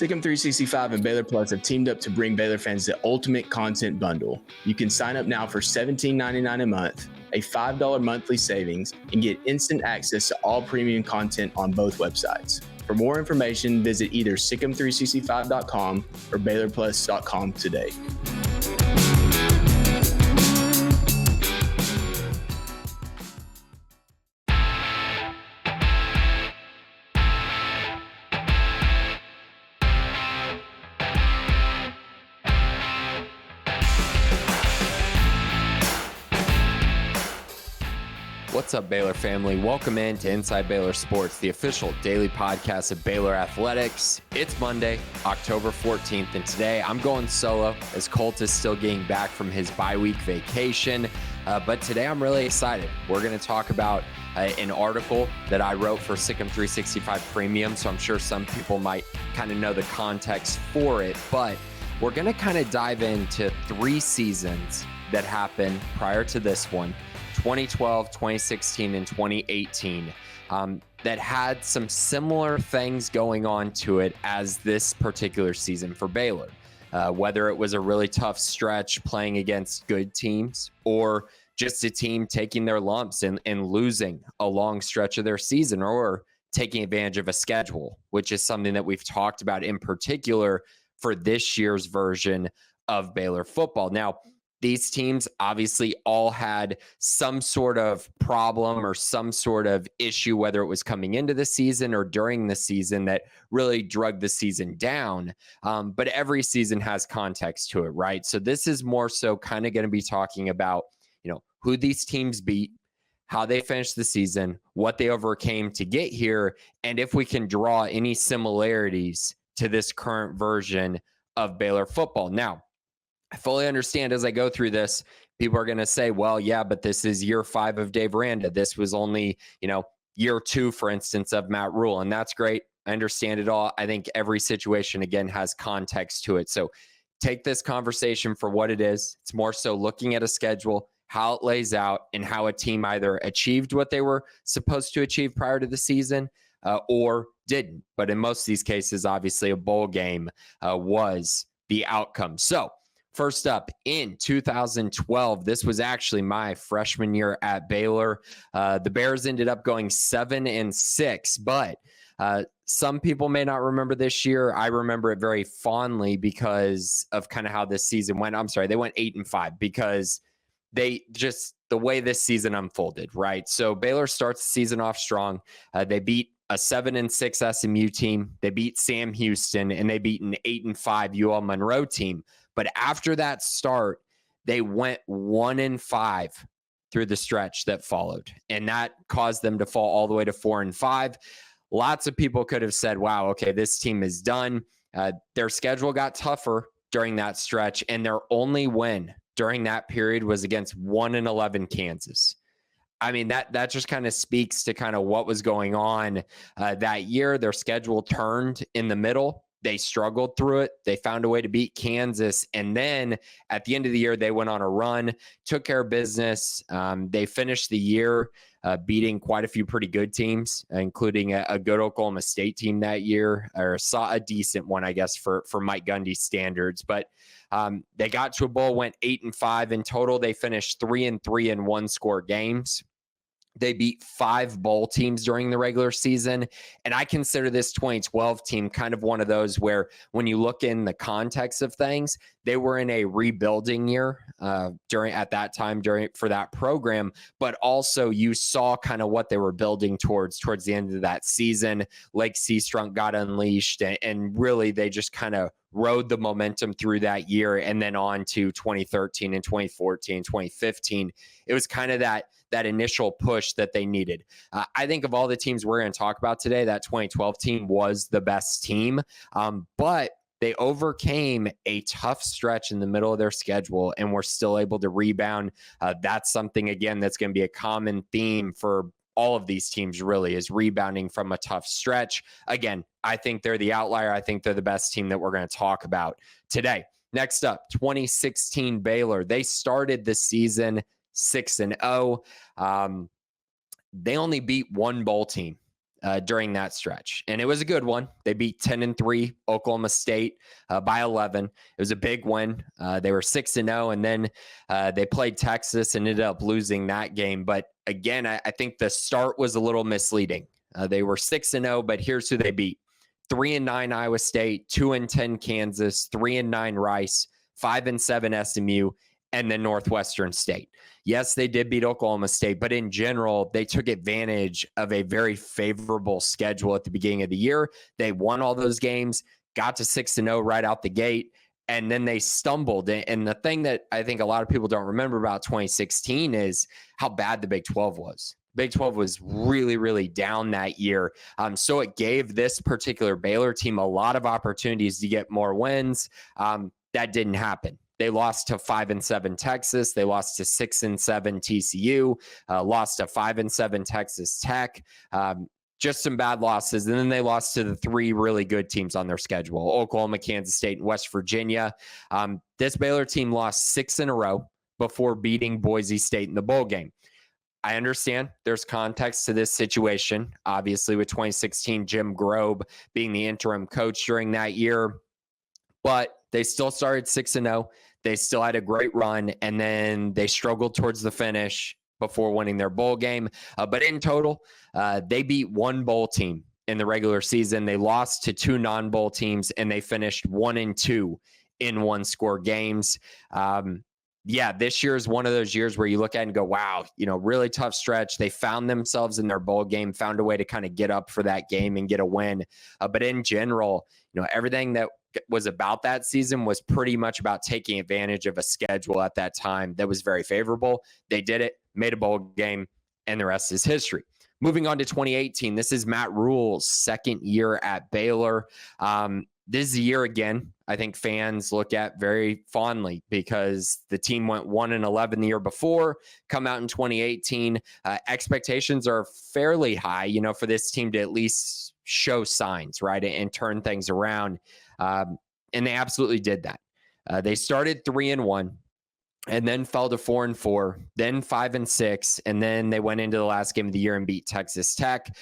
Sikkim 365 and Baylor Plus have teamed up to bring Baylor fans the ultimate content bundle. You can sign up now for $17.99 a month, a $5 monthly savings, and get instant access to all premium content on both websites. For more information, visit either sikkim365.com or baylorplus.com today. What's up, Baylor family? Welcome in to Inside Baylor Sports, the official daily podcast of Baylor Athletics. It's Monday, October 14th, and today I'm going solo as Colt is still getting back from his bye-week vacation. But today I'm really excited. We're going to talk about an article that I wrote for Sikkim 365 Premium, so I'm sure some people might kind of know the context for it. But we're going to kind of dive into 3 seasons that happened prior to this one, 2012, 2016, and 2018, that had some similar things going on to it as this particular season for Baylor. Whether it was a really tough stretch playing against good teams or just a team taking their lumps and losing a long stretch of their season, or taking advantage of a schedule, which is something that we've talked about in particular for this year's version of Baylor football. Now, these teams obviously all had some sort of problem or some sort of issue, whether it was coming into the season or during the season, that really dragged the season down. But every season has context to it, right? So this is more so kind of going to be talking about, who these teams beat, how they finished the season, what they overcame to get here, and if we can draw any similarities to this current version of Baylor football. Now, I fully understand as I go through this, people are going to say, well, yeah, but this is year 5 of Dave Aranda. This was only, year 2, for instance, of Matt Rule. And that's great. I understand it all. I think every situation, again, has context to it. So take this conversation for what it is. It's more so looking at a schedule, how it lays out, and how a team either achieved what they were supposed to achieve prior to the season or didn't. But in most of these cases, obviously, a bowl game was the outcome. So first up, in 2012, this was actually my freshman year at Baylor. The Bears ended up going 7-6, but some people may not remember this year. I remember it very fondly because of kind of how this season went. I'm sorry, they went 8-5 because the way this season unfolded, right? So Baylor starts the season off strong. They beat a 7-6 SMU team. They beat Sam Houston, and they beat an 8-5 UL Monroe team. But after that start, they went 1-5 through the stretch that followed. And that caused them to fall all the way to 4-5. Lots of people could have said, wow, okay, this team is done. Their schedule got tougher during that stretch, and their only win during that period was against 1-11 Kansas. I mean, that just kind of speaks to kind of what was going on that year. Their schedule turned in the middle. They struggled through it. They found a way to beat Kansas. And then at the end of the year, they went on a run, took care of business. They finished the year beating quite a few pretty good teams, including a good Oklahoma State team that year, or saw a decent one, I guess, for Mike Gundy's standards. But they got to a bowl, went 8-5 in total. They finished 3-3 in one-score games. They beat 5 bowl teams during the regular season. And I consider this 2012 team kind of one of those where when you look in the context of things, they were in a rebuilding year for that program. But also you saw kind of what they were building towards the end of that season. Lake Seastrunk got unleashed, and really they just kind of rode the momentum through that year, and then on to 2013 and 2014 and 2015. It was kind of that initial push that they needed. I think of all the teams we're going to talk about today, that 2012 team was the best team, but they overcame a tough stretch in the middle of their schedule and were still able to rebound. That's something, again, that's going to be a common theme for all of these teams, really, is rebounding from a tough stretch. Again, I think they're the outlier. I think they're the best team that we're going to talk about today. Next up, 2016 Baylor. They started the season 6-0. They only beat one bowl team during that stretch. And it was a good one. They beat 10-3 Oklahoma State by 11. It was a big win. They were 6-0, and then they played Texas and ended up losing that game. But again, I think the start was a little misleading. They were 6-0, but here's who they beat. 3-9 Iowa State, 2-10 Kansas, 3-9 Rice, 5-7 SMU, and then Northwestern State. Yes, they did beat Oklahoma State, but in general, they took advantage of a very favorable schedule at the beginning of the year. They won all those games, got to 6-0 right out the gate, and then they stumbled. And the thing that I think a lot of people don't remember about 2016 is how bad the Big 12 was. Big 12 was really, really down that year. So it gave this particular Baylor team a lot of opportunities to get more wins. That didn't happen. They lost to 5-7 Texas. They lost to 6-7 TCU, lost to 5-7 Texas Tech. Just some bad losses. And then they lost to the three really good teams on their schedule: Oklahoma, Kansas State, and West Virginia. This Baylor team lost 6 in a row before beating Boise State in the bowl game. I understand there's context to this situation. Obviously, with 2016, Jim Grobe being the interim coach during that year. But they still started 6-0. They still had a great run, and then they struggled towards the finish before winning their bowl game. But in total, they beat one bowl team in the regular season. They lost to 2 non-bowl teams, and they finished 1-2 in one-score games. This year is one of those years where you look at it and go, wow, really tough stretch. They found themselves in their bowl game, found a way to kind of get up for that game and get a win. But in general, everything that was about that season was pretty much about taking advantage of a schedule at that time that was very favorable. They did it, made a bowl game, and the rest is history. Moving on to 2018, this is Matt Rule's second year at Baylor. This is a year, again, I think fans look at very fondly because the team went 1-11 the year before, come out in 2018. Expectations are fairly high, for this team to at least show signs, right, and turn things around. And they absolutely did that. They started 3-1. And then fell to 4-4, then 5-6, and then they went into the last game of the year and beat Texas Tech.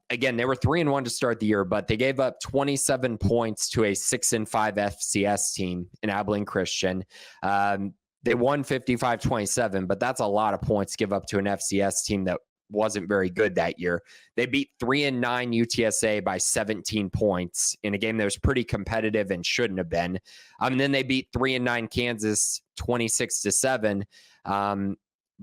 Again, they were 3-1 to start the year, but they gave up 27 points to a 6-5 FCS team in Abilene Christian. They won 55-27, but that's a lot of points to give up to an FCS team that wasn't very good that year. They beat 3-9 UTSA by 17 points in a game that was pretty competitive and shouldn't have been. And then they beat 3-9 Kansas 26-7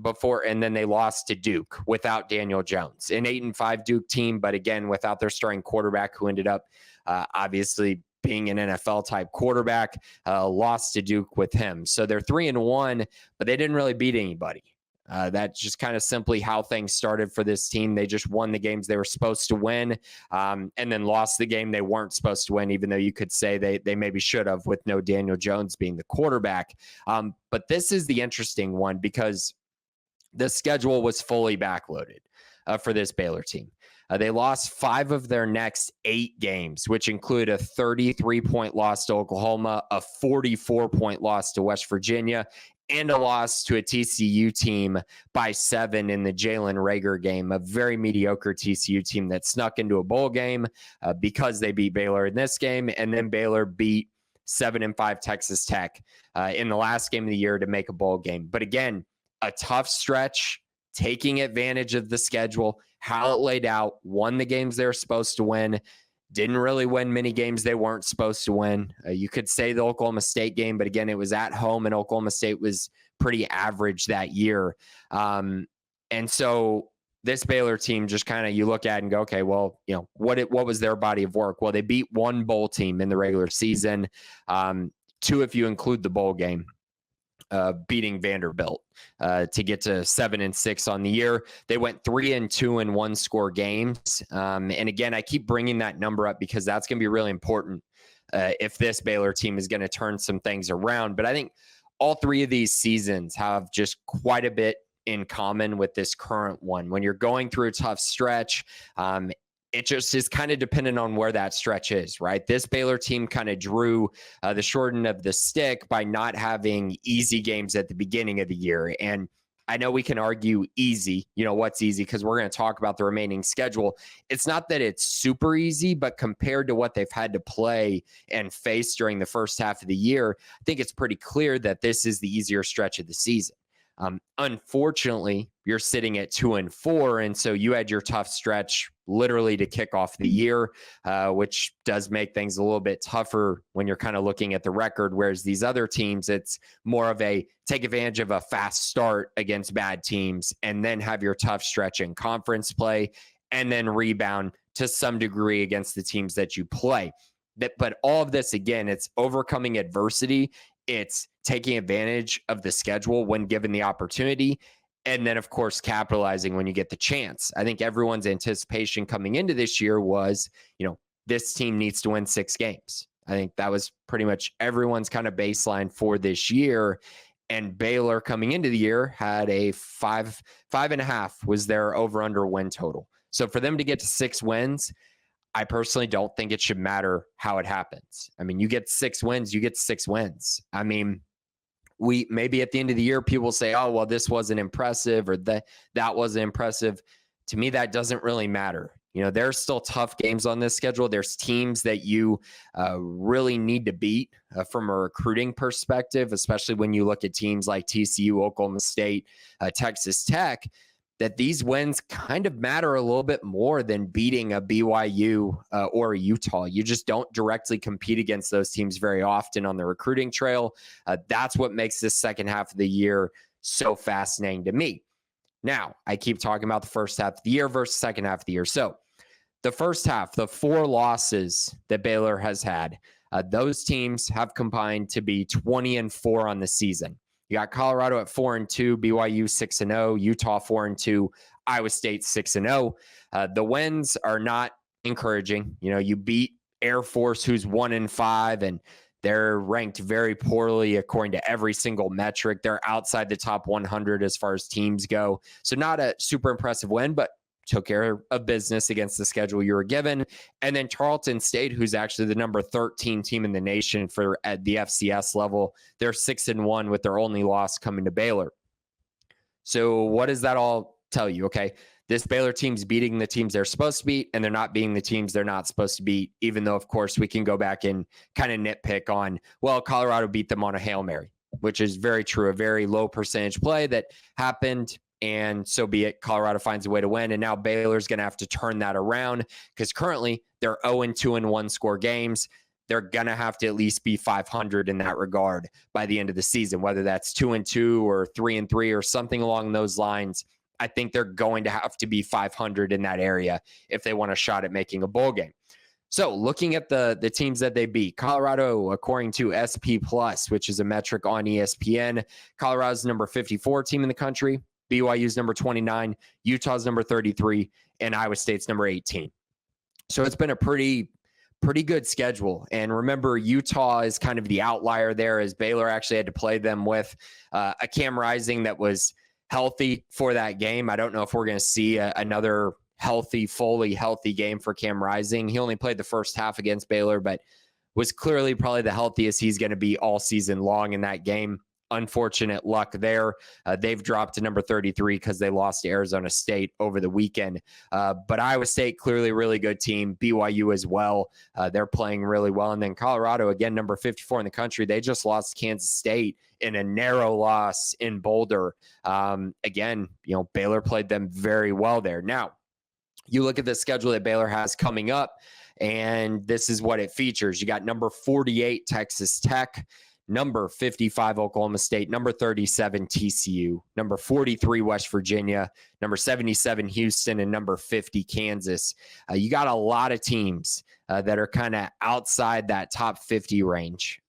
before, and then they lost to Duke without Daniel Jones. An 8-5 Duke team, but again, without their starting quarterback, who ended up obviously being an NFL type quarterback, lost to Duke with him. So they're 3-1, but they didn't really beat anybody. That's just kind of simply how things started for this team. They just won the games they were supposed to win, and then lost the game they weren't supposed to win, even though you could say they maybe should have, with no Daniel Jones being the quarterback. But this is the interesting one because the schedule was fully backloaded for this Baylor team. They lost 5 of their next 8 games, which include a 33-point loss to Oklahoma, a 44-point loss to West Virginia, and a loss to a TCU team by 7 in the Jalen Reagor game, a very mediocre TCU team that snuck into a bowl game because they beat Baylor in this game, and then Baylor beat 7-5 Texas Tech in the last game of the year to make a bowl game. But again, a tough stretch, taking advantage of the schedule, how it laid out, won the games they were supposed to win, didn't really win many games they weren't supposed to win. You could say the Oklahoma State game, but again, it was at home and Oklahoma State was pretty average that year. And so this Baylor team just kind of, you look at and go, okay, well, what was their body of work? Well, they beat one bowl team in the regular season, 2 if you include the bowl game. Beating Vanderbilt to get to 7-6 on the year. They went 3-2 in one-score games. And again, I keep bringing that number up because that's going to be really important if this Baylor team is going to turn some things around. But I think all 3 of these seasons have just quite a bit in common with this current one. When you're going through a tough stretch, it just is kind of dependent on where that stretch is, right? This Baylor team kind of drew the short end of the stick by not having easy games at the beginning of the year. And I know we can argue easy, what's easy, because we're going to talk about the remaining schedule. It's not that it's super easy, but compared to what they've had to play and face during the first half of the year, I think it's pretty clear that this is the easier stretch of the season. Unfortunately, you're sitting at 2-4, and so you had your tough stretch literally to kick off the year, which does make things a little bit tougher when you're kind of looking at the record, whereas these other teams, it's more of a take advantage of a fast start against bad teams and then have your tough stretch in conference play and then rebound to some degree against the teams that you play. But all of this, again, it's overcoming adversity. It's taking advantage of the schedule when given the opportunity. And then, of course, capitalizing when you get the chance. I think everyone's anticipation coming into this year was, this team needs to win 6 games. I think that was pretty much everyone's kind of baseline for this year. And Baylor coming into the year had a 5.5 was their over-under win total. So for them to get to 6 wins, I personally don't think it should matter how it happens. I mean, you get 6 wins, you get 6 wins. I mean, we maybe at the end of the year, people say, oh, well, this wasn't impressive or that wasn't impressive. To me, that doesn't really matter. There's still tough games on this schedule. There's teams that you really need to beat from a recruiting perspective, especially when you look at teams like TCU, Oklahoma State, Texas Tech, that these wins kind of matter a little bit more than beating a BYU or a Utah. You just don't directly compete against those teams very often on the recruiting trail. That's what makes this second half of the year so fascinating to me. Now, I keep talking about the first half of the year versus second half of the year. So the first half, the 4 losses that Baylor has had, those teams have combined to be 20-4 on the season. You got Colorado at 4-2, BYU 6-0, Utah 4-2, Iowa State 6-0. The wins are not encouraging. You beat Air Force, who's 1-5, and they're ranked very poorly according to every single metric. They're outside the top 100 as far as teams go. So not a super impressive win, but took care of business against the schedule you were given. And then Tarleton State, who's actually the number 13 team in the nation for at the FCS level, they're 6-1 with their only loss coming to Baylor. So what does that all tell you? Okay, this Baylor team's beating the teams they're supposed to beat, and they're not beating the teams they're not supposed to beat, even though, of course, we can go back and kind of nitpick on, well, Colorado beat them on a Hail Mary, which is very true, a very low percentage play that happened. And so be it. Colorado finds a way to win. And now Baylor's going to have to turn that around because currently they're 0-2 in one-score games. They're going to have to at least be 500 in that regard by the end of the season, whether that's 2-2 or 3-3 or something along those lines. I think they're going to have to be 500 in that area if they want a shot at making a bowl game. So looking at the teams that they beat, Colorado, according to SP+, which is a metric on ESPN, Colorado's number 54 team in the country. BYU's number 29, Utah's number 33, and Iowa State's number 18. So it's been a pretty good schedule. And remember, Utah is kind of the outlier there as Baylor actually had to play them with a Cam Rising that was healthy for that game. I don't know if we're going to see another fully healthy game for Cam Rising. He only played the first half against Baylor, but was clearly probably the healthiest he's going to be all season long in that game. Unfortunate luck there. They've dropped to number 33 because they lost to Arizona State over the weekend. But Iowa State, clearly a really good team. BYU as well. They're playing really well. And then Colorado, again, number 54 in the country. They just lost to Kansas State in a narrow loss in Boulder. Again, Baylor played them very well there. Now, you look at the schedule that Baylor has coming up, and this is what it features. You got number 48, Texas Tech, number 55, Oklahoma State, number 37, TCU, number 43, West Virginia, number 77, Houston, and number 50, Kansas. You got a lot of teams that are kind of outside that top 50 range.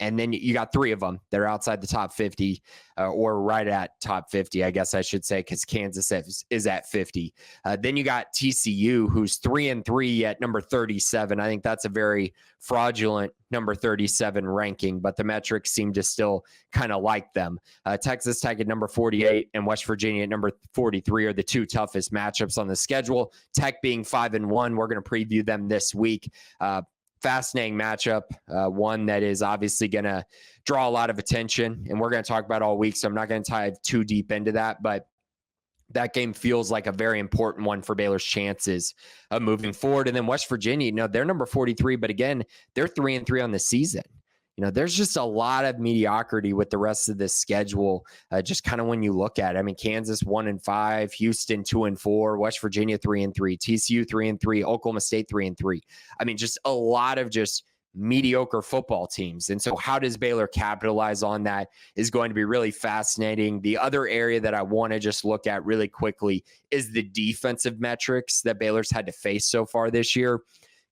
And then you got 3 of them that are outside the top 50 or right at top 50, I guess I should say, because Kansas is at 50. Then you got TCU, who's 3-3 at number 37. I think that's a very fraudulent number 37 ranking, but the metrics seem to still kind of like them. Texas Tech at number 48 and West Virginia at number 43 are the 2 toughest matchups on the schedule. Tech being 5-1, we're going to preview them this week. fascinating matchup, one that is obviously going to draw a lot of attention, and we're going to talk about all week, so I'm not going to dive too deep into that, but that game feels like a very important one for Baylor's chances of moving forward. And then West Virginia, they're number 43, but again, they're 3-3 on the season. There's just a lot of mediocrity with the rest of this schedule. Just kind of when you look at it, I mean, Kansas 1-5, Houston 2-4, West Virginia 3-3, TCU 3-3, Oklahoma State 3-3. I mean, just a lot of just mediocre football teams. And so how does Baylor capitalize on that is going to be really fascinating. The other area that I want to just look at really quickly is the defensive metrics that Baylor's had to face so far this year.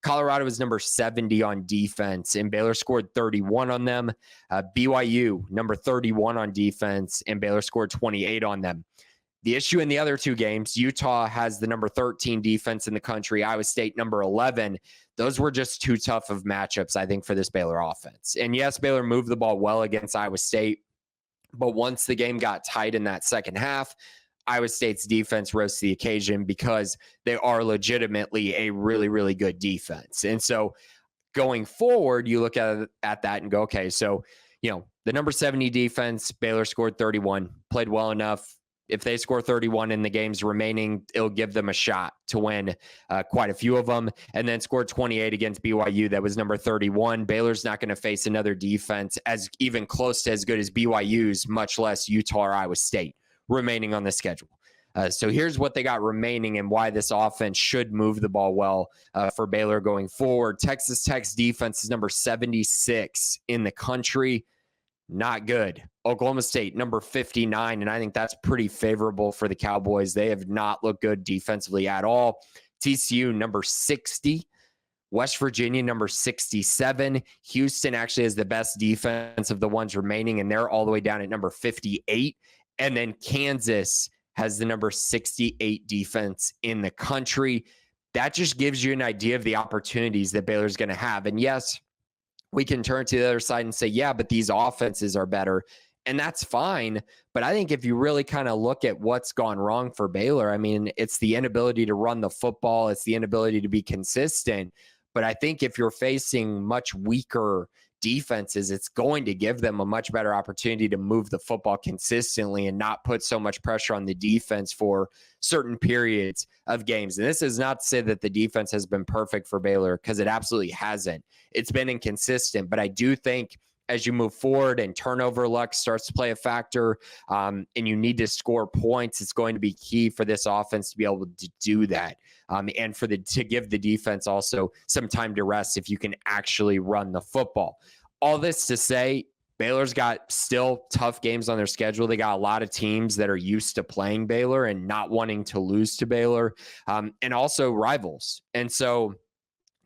Colorado was number 70 on defense, and Baylor scored 31 on them. BYU, number 31 on defense, and Baylor scored 28 on them. The issue in the other two games, Utah has the number 13 defense in the country, Iowa State number 11. Those were just too tough of matchups, I think, for this Baylor offense. And yes, Baylor moved the ball well against Iowa State, but once the game got tight in that second half, Iowa State's defense rose to the occasion because they are legitimately a really, really good defense. And so going forward, you look at that and go, okay, so, the number 70 defense, Baylor scored 31, played well enough. If they score 31 in the games remaining, it'll give them a shot to win quite a few of them. And then scored 28 against BYU. That was number 31. Baylor's not going to face another defense as even close to as good as BYU's, much less Utah or Iowa State remaining on the schedule. So here's what they got remaining and why this offense should move the ball well for Baylor going forward. Texas Tech's defense is number 76 in the country. Not good. Oklahoma State, number 59, and I think that's pretty favorable for the Cowboys. They have not looked good defensively at all. TCU, number 60. West Virginia, number 67. Houston actually has the best defense of the ones remaining, and they're all the way down at number 58. And then Kansas has the number 68 defense in the country. That just gives you an idea of the opportunities that Baylor's going to have. And yes, we can turn to the other side and say, yeah, but these offenses are better. And that's fine. But I think if you really kind of look at what's gone wrong for Baylor, I mean, it's the inability to run the football. It's the inability to be consistent. But I think if you're facing much weaker defenses, it's going to give them a much better opportunity to move the football consistently and not put so much pressure on the defense for certain periods of games. And this is not to say that the defense has been perfect for Baylor, because it absolutely hasn't. It's been inconsistent, but I do think as you move forward and turnover luck starts to play a factor, and you need to score points, it's going to be key for this offense to be able to do that. And to give the defense also some time to rest if you can actually run the football. All this to say, Baylor's got still tough games on their schedule. They got a lot of teams that are used to playing Baylor and not wanting to lose to Baylor, and also rivals. And so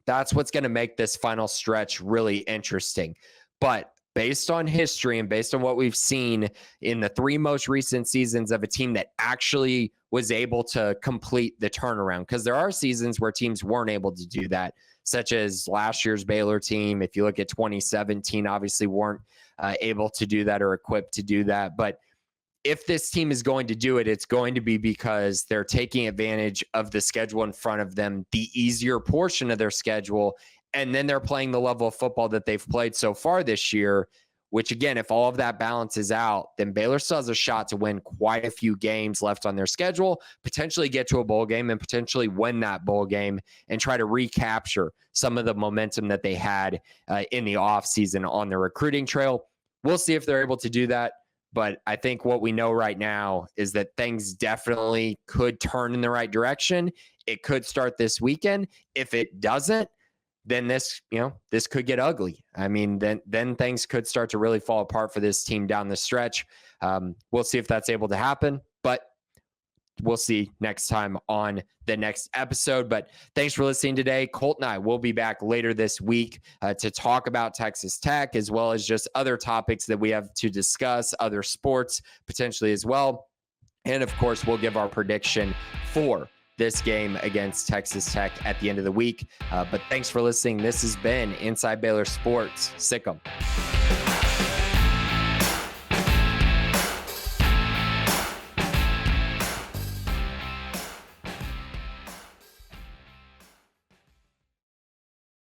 that's what's going to make this final stretch really interesting. But based on history and based on what we've seen in the three most recent seasons of a team that actually was able to complete the turnaround, because there are seasons where teams weren't able to do that, such as last year's Baylor team. If you look at 2017, obviously weren't able to do that or equipped to do that. But if this team is going to do it, it's going to be because they're taking advantage of the schedule in front of them, the easier portion of their schedule, and then they're playing the level of football that they've played so far this year, which, again, if all of that balances out, then Baylor still has a shot to win quite a few games left on their schedule, potentially get to a bowl game and potentially win that bowl game and try to recapture some of the momentum that they had in the offseason on the recruiting trail. We'll see if they're able to do that. But I think what we know right now is that things definitely could turn in the right direction. It could start this weekend. If it doesn't, then this could get ugly. I mean, then things could start to really fall apart for this team down the stretch. We'll see if that's able to happen, but we'll see next time on the next episode. But thanks for listening today. Colt and I will be back later this week to talk about Texas Tech, as well as just other topics that we have to discuss, other sports potentially as well. And of course, we'll give our prediction for this game against Texas Tech at the end of the week. But thanks for listening. This has been Inside Baylor Sports. Sick 'em.